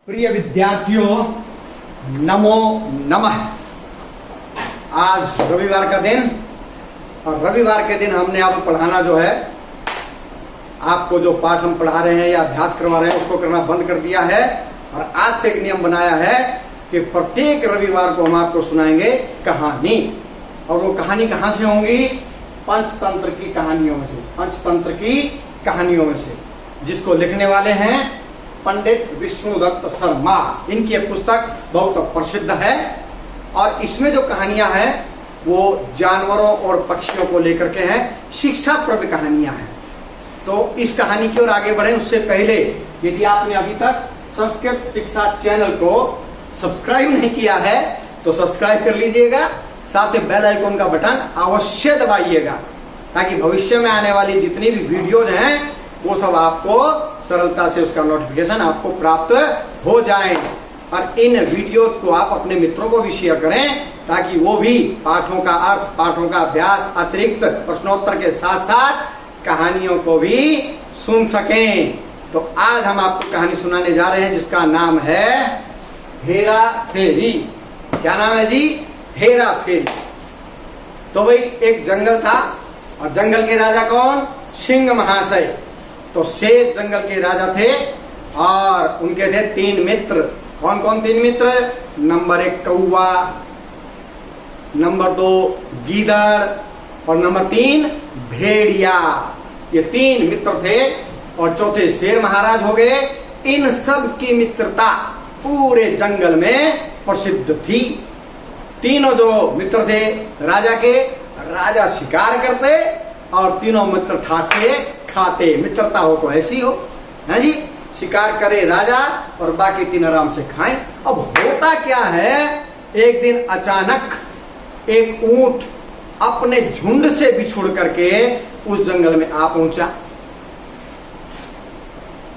प्रिय विद्यार्थियों, नमो नमः। आज रविवार का दिन और रविवार के दिन हमने अब पढ़ाना जो है, आपको जो पाठ हम पढ़ा रहे हैं या अभ्यास करवा रहे हैं उसको करना बंद कर दिया है। और आज से एक नियम बनाया है कि प्रत्येक रविवार को हम आपको सुनाएंगे कहानी। और वो कहानी कहाँ से होंगी? पंचतंत्र की कहानियों में से, पंचतंत्र की कहानियों में से, जिसको लिखने वाले हैं पंडित विष्णुदत्त शर्मा। इनकी एक पुस्तक बहुत प्रसिद्ध है और इसमें जो कहानियां हैं वो जानवरों और पक्षियों को लेकर के हैं, शिक्षाप्रद कहानियां हैं। तो इस कहानी की ओर आगे बढ़े उससे पहले यदि आपने अभी तक संस्कृत शिक्षा चैनल को सब्सक्राइब नहीं किया है तो सब्सक्राइब कर लीजिएगा, साथ ही बेल आइकन का बटन अवश्य दबाइएगा ताकि भविष्य में आने वाली जितनी भी वीडियोज हैं वो सब आपको सरलता से उसका नोटिफिकेशन आपको प्राप्त हो जाए। और इन वीडियोज को आप अपने मित्रों को भी शेयर करें ताकि वो भी पाठों का अर्थ, पाठों का अभ्यास, अतिरिक्त प्रश्नोत्तर के साथ साथ कहानियों को भी सुन सकें। तो आज हम आपको कहानी सुनाने जा रहे हैं जिसका नाम है हेरा फेरी। क्या नाम है जी? हेरा फेरी। तो भाई एक जंगल था और जंगल के राजा कौन? सिंह महाशय। तो शेर जंगल के राजा थे और उनके थे 3 मित्र। कौन कौन 3 मित्र? नंबर 1 कौवा, नंबर 2 गीदड़ और नंबर 3 भेड़िया। ये 3 मित्र थे और चौथे शेर महाराज हो गए। इन सब की मित्रता पूरे जंगल में प्रसिद्ध थी। तीनों जो मित्र थे राजा के, राजा शिकार करते और तीनों मित्र ठाट से खाते। मित्रता हो तो ऐसी हो, है जी, शिकार करे राजा और बाकी 3 आराम से खाएं। अब होता क्या है, एक दिन अचानक एक ऊंट अपने झुंड से बिछुड़ करके उस जंगल में आ पहुंचा।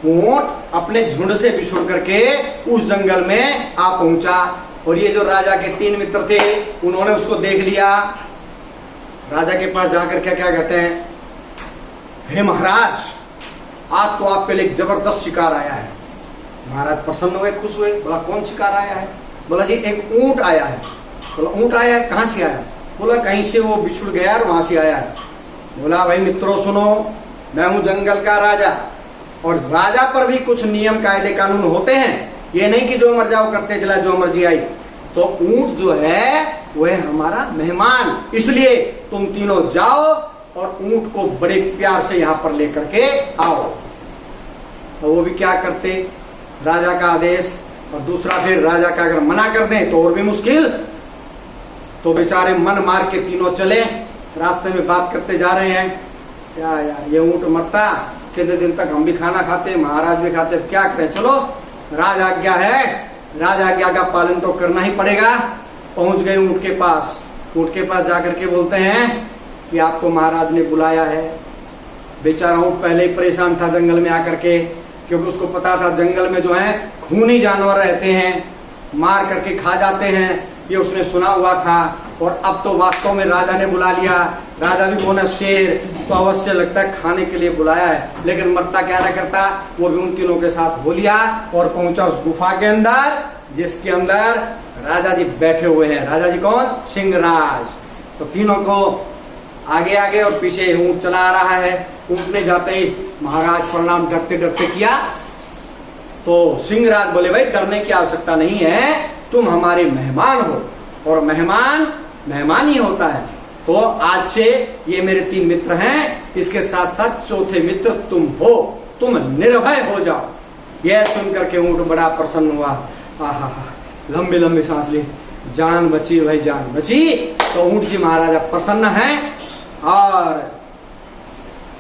ऊंट अपने झुंड से बिछुड़ करके उस जंगल में आ पहुंचा और ये जो राजा के 3 मित्र थे उन्होंने उसको देख लिया। राजा के पास जाकर क्या कहते हैं, हे महाराज, आज तो आपके लिए एक जबरदस्त शिकार आया है। महाराज प्रसन्न हुए, खुश हुए। बोला कौन शिकार आया है? बोला जी एक ऊंट आया है। बोला ऊंट आया है, कहाँ से आया? बोला कहीं से वो बिछुड़ गया और वहां से आया है। बोला भाई मित्रों सुनो, मैं हूं जंगल का राजा और राजा पर भी कुछ नियम कायदे कानून होते हैं। ये नहीं कि जो मर जाओ करते चला, जो मर्जी आई। तो ऊंट जो है वो है हमारा मेहमान, इसलिए तुम तीनों जाओ और ऊंट को बड़े प्यार से यहाँ पर लेकर के आओ। तो वो भी क्या करते, राजा का आदेश। और दूसरा फिर राजा का अगर मना कर दें तो और भी मुश्किल। तो बेचारे मन मार के तीनों चले, रास्ते में बात करते जा रहे हैं, क्या यार ये ऊंट मरता, कितने दिन तक हम भी खाना खाते, महाराज भी खाते, क्या करें, चलो राज आज्ञा है, राज आज्ञा का पालन तो करना ही पड़ेगा। पहुंच गए ऊंट के पास। ऊंट के पास जाकर के बोलते हैं कि आपको महाराज ने बुलाया है। बेचारा ऊंट पहले ही परेशान था जंगल में आकर के, क्योंकि उसको पता था जंगल में जो है खूनी जानवर रहते हैं, मार करके खा जाते हैं, ये उसने सुना हुआ था। और अब तो वास्तव में राजा ने बुला लिया। राजा भी बोला शेर तो अवश्य लगता है खाने के लिए बुलाया है, लेकिन मरता क्या ना करता, वो भी उन तीनों के साथ हो लिया और पहुंचा उस गुफा के अंदर जिसके अंदर राजा जी बैठे हुए हैं। राजा जी कौन? सिंहराज। तो तीनों को आगे आगे और पीछे ऊंट चला आ रहा है। ऊंट ने जाते ही महाराज प्रणाम डरते डरते किया। तो सिंहराज बोले भाई डरने की आवश्यकता नहीं है, तुम हमारे मेहमान हो और मेहमान मेहमान ही होता है। तो आज से ये मेरे 3 मित्र हैं, इसके साथ साथ चौथे मित्र तुम हो, तुम निर्भय हो जाओ। यह सुनकर के ऊंट बड़ा प्रसन्न हुआ। आहा, लंबी लंबी सांस ली, जान बची भाई, जान बची। तो ऊंट जी महाराजा प्रसन्न हैं और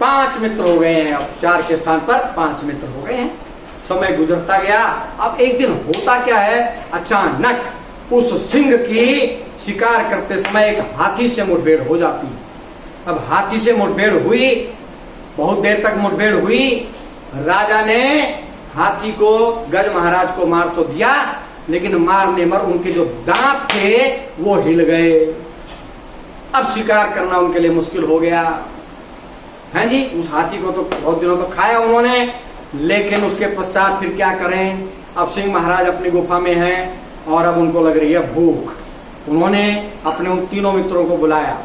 5 मित्र हो गए हैं। अब 4 के स्थान पर 5 मित्र हो गए हैं। समय गुजरता गया। अब एक दिन होता क्या है, अचानक उस सिंह की शिकार करते समय एक हाथी से मुठभेड़ हो जाती है। अब हाथी से मुठभेड़ हुई, बहुत देर तक मुठभेड़ हुई। राजा ने हाथी को, गज महाराज को मार तो दिया, लेकिन मारने मर उनके जो दांत थे वो हिल गए। अब शिकार करना उनके लिए मुश्किल हो गया। हैं जी, उस हाथी को तो बहुत दिनों तक खाया उन्होंने, लेकिन उसके पश्चात फिर क्या करें, अब सिंह महाराज अपनी गुफा में हैं और अब उनको लग रही है भूख। उन्होंने अपने उन तीनों मित्रों को बुलाया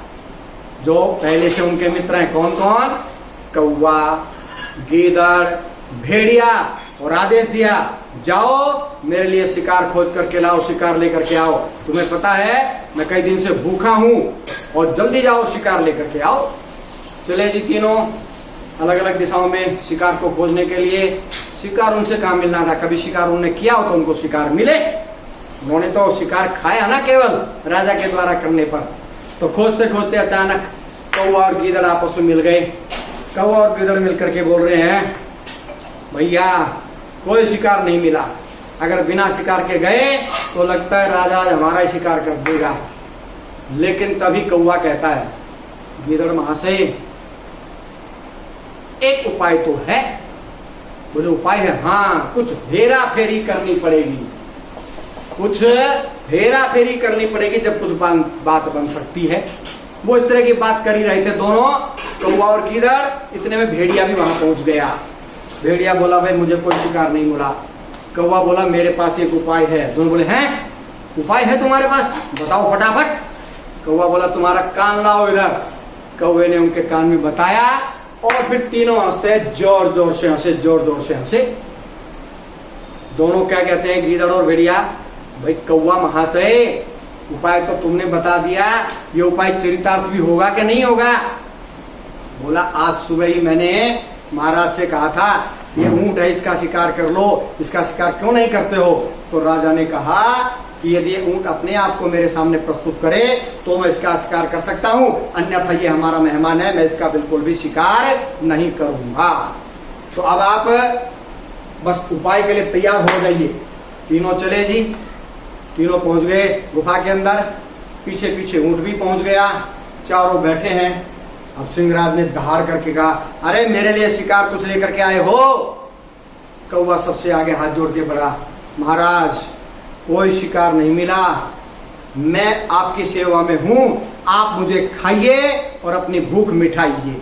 जो पहले से उनके मित्र हैं। कौन कौन? कौवा, गीदड़, भेड़िया, और आदेश दिया जाओ मेरे लिए शिकार खोज करके लाओ, शिकार लेकर के आओ। तुम्हें पता है मैं कई दिन से भूखा हूं और जल्दी जाओ शिकार लेकर के आओ। चले जी तीनों अलग अलग दिशाओं में शिकार को खोजने के लिए। शिकार उनसे कहाँ मिलना था, कभी शिकार उन्होंने किया हो तो उनको शिकार मिले? उन्होंने तो शिकार खाया ना केवल राजा के द्वारा करने पर। तो खोजते खोजते अचानक कौवा और गीदड़ आपस में मिल गए। कौवा और गीदड़ मिलकर के बोल रहे हैं भैया कोई शिकार नहीं मिला, अगर बिना शिकार के गए तो लगता है राजा आज हमारा ही शिकार कर देगा। लेकिन तभी कौवा कहता है गीदड़ महाशय एक उपाय तो है। बोले उपाय है? हाँ, कुछ हेरा फेरी करनी पड़ेगी, कुछ हेरा फेरी करनी पड़ेगी जब कुछ बात बन सकती है। वो इस तरह की बात कर ही रहे थे दोनों, कौवा और गीदड़। इतने में भेड़िया भी वहां पहुंच गया। भेड़िया बोला भाई मुझे कोई शिकार नहीं मिला। कौवा बोला मेरे पास एक उपाय है। दोनों बोले हैं उपाय है तुम्हारे पास, बताओ फटाफट। कौवा बोला तुम्हारा कान लाओ इधर। कौवे ने उनके कान में बताया और फिर तीनों हंसते, जोर जोर से हंसे, जोर जोर से हंसे। दोनों क्या कहते हैं गीदड़ और भेड़िया, भाई कौवा महाशय उपाय तो तुमने बता दिया, ये उपाय चरितार्थ भी होगा कि नहीं होगा? बोला आज सुबह ही मैंने महाराज से कहा था ये ऊंट है इसका शिकार कर लो, इसका शिकार क्यों नहीं करते हो? तो राजा ने कहा कि यदि ऊंट अपने आप को मेरे सामने प्रस्तुत करे तो मैं इसका शिकार कर सकता हूं, अन्यथा ये हमारा मेहमान है, मैं इसका बिल्कुल भी शिकार नहीं करूंगा। तो अब आप बस उपाय के लिए तैयार हो जाइए। तीनों चले जी, तीनों पहुंच गए गुफा के अंदर। पीछे पीछे ऊंट भी पहुंच गया, चारों बैठे हैं। अब सिंहराज ने दहाड़ करके कहा अरे मेरे लिए शिकार कुछ लेकर के आए हो? कौवा सबसे आगे हाथ जोड़ के बढ़ा, महाराज कोई शिकार नहीं मिला, मैं आपकी सेवा में हूं, आप मुझे खाइए और अपनी भूख मिटाइए।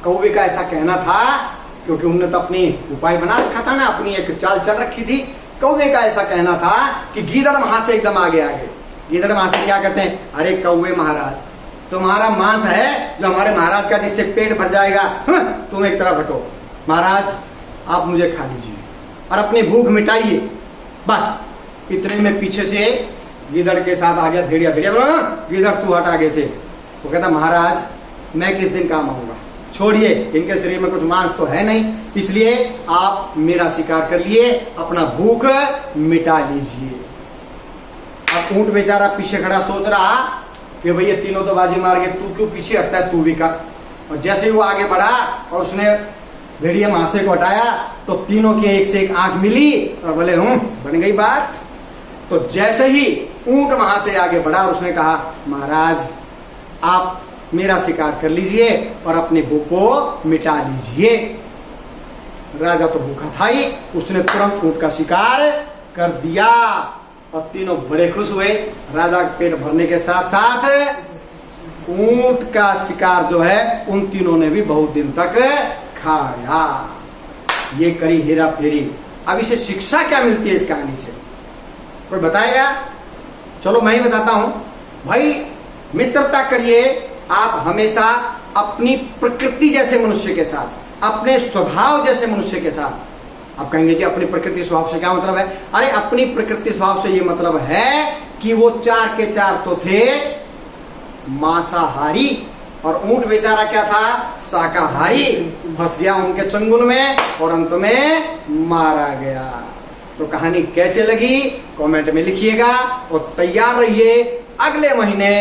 कौवे का ऐसा कहना था क्योंकि उन्होंने तो अपनी उपाय बना रखा था ना, अपनी एक चाल चल रखी थी। कौवे का ऐसा कहना था कि गीदड़ वहां से एकदम आगे आगे। गीदड़ वहां से क्या कहते हैं, अरे कौवे महाराज तुम्हारा मांस है जो हमारे महाराज का जिससे पेट भर जाएगा, तुम एक तरफ हटो, महाराज आप मुझे खा लीजिए और अपनी भूख मिटाइए। बस इतने में पीछे से गीदड़ के साथ आ गया भेड़िया। भेड़िया बोला गीदड़ तू हट आगे से। वो कहता महाराज मैं किस दिन काम आऊंगा, छोड़िए, इनके शरीर में कुछ मांस तो है नहीं, इसलिए आप मेरा शिकार कर लिए, अपना भूख मिटा लीजिए। अब ऊंट बेचारा पीछे खड़ा सोच रहा कि भाई ये तीनों तो बाजी मार गए, तू क्यों पीछे हटता है, तू भी कर। और जैसे ही वो आगे बढ़ा और उसने भेड़िया महाशय को हटाया तो तीनों की एक से एक आंख मिली और बोले बन गई बात। तो जैसे ही ऊंट वहां से आगे बढ़ा और उसने कहा महाराज आप मेरा शिकार कर लीजिए और अपनी भूख को मिटा लीजिए। राजा तो भूखा था ही, उसने तुरंत ऊंट का शिकार कर दिया और तीनों बड़े खुश हुए। राजा का पेट भरने के साथ साथ ऊंट का शिकार जो है उन तीनों ने भी बहुत दिन तक खाया। ये करी हेरा फेरी। अब इसे शिक्षा क्या मिलती है इस कहानी से, कोई बताएगा? चलो मैं ही बताता हूं। भाई मित्रता करिए आप हमेशा अपनी प्रकृति जैसे मनुष्य के साथ, अपने स्वभाव जैसे मनुष्य के साथ। आप कहेंगे कि अपनी प्रकृति स्वभाव से क्या मतलब है? अरे अपनी प्रकृति स्वभाव से ये मतलब है कि वो चार के चार तो थे मांसाहारी और ऊंट बेचारा क्या था, शाकाहारी। फंस गया उनके चंगुल में और अंत में मारा गया। तो कहानी कैसे लगी कमेंट में लिखिएगा और तैयार रहिए अगले महीने,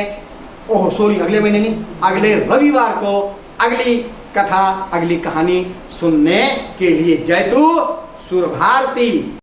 अगले महीने नहीं, अगले रविवार को अगली कथा, अगली कहानी सुनने के लिए। जय तू सुर भारती।